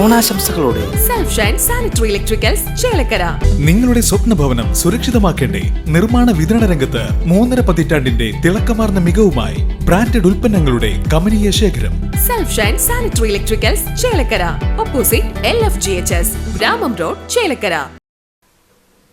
ഓണാശംസകളോടെ self Shine sanitary electricals Chelakkara. നിങ്ങളുടെ സ്വപ്ന ഭവനം സുരക്ഷിതമാക്കേണ്ടേ? നിർമ്മാണ വിതരണ രംഗത്ത് 3.5 പതിറ്റാണ്ടിന്റെ തിളക്കമാർന്ന മികവുമായി ബ്രാൻഡഡ് ഉൽപ്പന്നങ്ങളുടെ കമനീയ ശേഖരം. Self Shine sanitary electricals Chelakkara, opposite LFGHS, ഗ്രാമം റോഡ്, ചേലക്കര.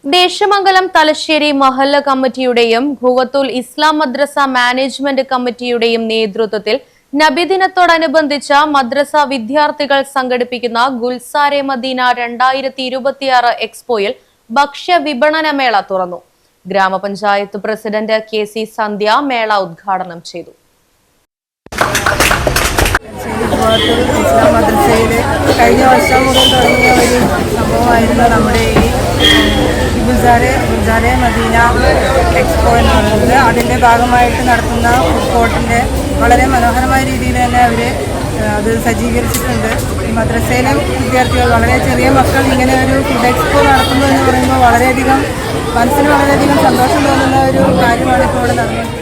ദേശമംഗലം തലശ്ശേരി മഹല്ല കമ്മിറ്റിയുടെയും ഭൂവത്തൂൽ ഇസ്ലാം മദ്രസ മാനേജ്മെന്റ് കമ്മിറ്റിയുടെയും നേതൃത്വത്തിൽ നബിദിനത്തോടനുബന്ധിച്ച മദ്രസ വിദ്യാർത്ഥികൾ സംഘടിപ്പിക്കുന്ന ഗുൽസാരെ മദീന 2026 എക്സ്പോയിൽ ഭക്ഷ്യ വിപണന മേള തുറന്നു. ഗ്രാമപഞ്ചായത്ത് പ്രസിഡന്റ് KC സന്ധ്യ മേള ഉദ്ഘാടനം ചെയ്തു. ഇസ്ലാം മദ്രസയിൽ കഴിഞ്ഞ വർഷം മുതൽ തുടങ്ങിയ ഒരു സംഭവമായിരുന്നു നമ്മുടെ ഈ ഗുൽസാരെ മദീന എക്സ്പോ എന്ന് പറയുന്നത്. അതിൻ്റെ ഭാഗമായിട്ട് നടത്തുന്ന ഫുഡ് കോർട്ടിൻ്റെ വളരെ മനോഹരമായ രീതിയിൽ തന്നെ അവർ അത് സജ്ജീകരിച്ചിട്ടുണ്ട്. ഈ മദ്രസയിലെ വിദ്യാർത്ഥികൾ, വളരെ ചെറിയ മക്കൾ ഇങ്ങനെ ഒരു ഫുഡ് എക്സ്പോ നടത്തുന്നു എന്ന് പറയുമ്പോൾ മനസ്സിന് വളരെയധികം സന്തോഷം തോന്നുന്ന ഒരു കാര്യമാണ് ഇപ്പോൾ ഇവിടെ നടന്നത്.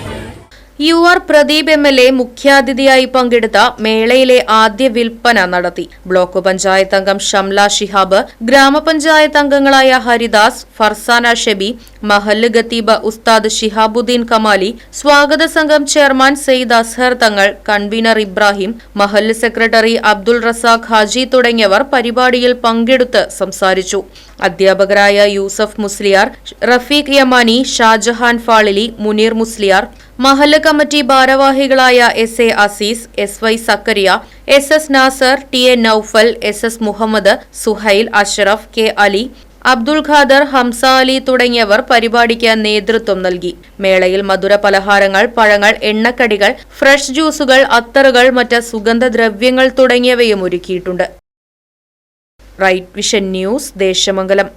UR പ്രദീപ് MLA മുഖ്യാതിഥിയായി പങ്കെടുത്ത മേളയിലെ ആദ്യ വിൽപ്പന നടത്തി. ബ്ലോക്ക് പഞ്ചായത്ത് അംഗം ഷംല ഷിഹാബ്, ഗ്രാമപഞ്ചായത്ത് അംഗങ്ങളായ ഹരിദാസ്, ഫർസാന ഷെബി, മഹല്ല് ഖത്തീബ് ഉസ്താദ് ഷിഹാബുദ്ദീൻ കമാലി, സ്വാഗത സംഘം ചെയർമാൻ സെയ്ദ് അസ്ഹർ തങ്ങൾ, കൺവീനർ ഇബ്രാഹിം, മഹല്ല് സെക്രട്ടറി അബ്ദുൾ റസാഖ് ഹാജി തുടങ്ങിയവർ പരിപാടിയിൽ പങ്കെടുത്ത് സംസാരിച്ചു. അധ്യാപകരായ യൂസഫ് മുസ്ലിയാർ, റഫീഖ് യമാനി, ഷാജഹാൻ ഫാളിലി, മുനീർ മുസ്ലിയാർ, മഹല്ല് കമ്മിറ്റി ഭാരവാഹികളായ SA അസീസ്, SY സക്കരിയ, SS Nasar, TA Noufal, SS Muhammad, Suhail, Ashraf, K Ali, Abdul Khader, Hamza Ali തുടങ്ങിയവർ പരിപാടിക്ക് നേതൃത്വം നൽകി. മേളയിൽ മധുര പലഹാരങ്ങൾ, പഴങ്ങൾ, എണ്ണക്കടികൾ, ഫ്രഷ് ജ്യൂസുകൾ, അത്തറുകൾ, മറ്റ് സുഗന്ധദ്രവ്യങ്ങൾ തുടങ്ങിയവയും ഒരുക്കിയിട്ടുണ്ട്. Right vision news, Desamangalam.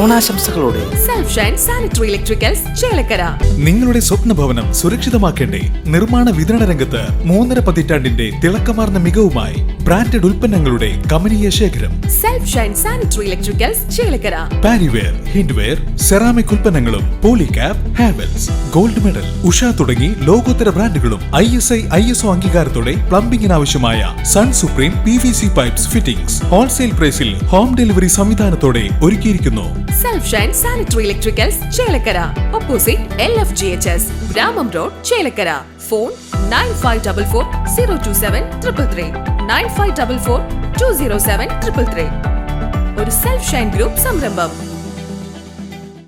ഓണാശംസകളോടെ self Shine sanitary electricals Chelakkara. നിങ്ങളുടെ സ്വപ്ന ഭവനം സുരക്ഷിതമാക്കേണ്ടേ? നിർമ്മാണ വിതരണ രംഗത്ത് 3.5 പതിറ്റാണ്ടിന്റെ തിളക്കമാർന്ന മികവുമായി ബ്രാൻഡഡ് ഉൽപ്പന്നങ്ങളുടെ കമനീയ ശേഖരം. Self Shine sanitary electricals Chelakkara. Parryware, Hindware, ceramic ഉൽപ്പന്നങ്ങളും പോളികാപ്പ്, ഹാവൽസ്, ഗോൾഡ് മെഡൽ, ഉഷ തുടങ്ങി ലോകോത്തര ബ്രാൻഡുകളും ISI ISO അംഗീകാരത്തോടെ പ്ലംബിംഗിന് ആവശ്യമായ Sun Supreme PVC pipes fittings wholesale പ്രൈസിൽ ഹോം ഡെലിവറി സംവിധാനത്തോടെ ഒരുക്കിയിരിക്കുന്നു. Self Shine sanitary electricals Chelakkara, opposite LFGHS, ഗ്രാമം റോഡ്, ചേലക്കര. ഫോൺ 9544 027 333, 9544 207 333. ഒരു സെൽഫ് ഷൈൻ ഗ്രൂപ്പ് സംരംഭം.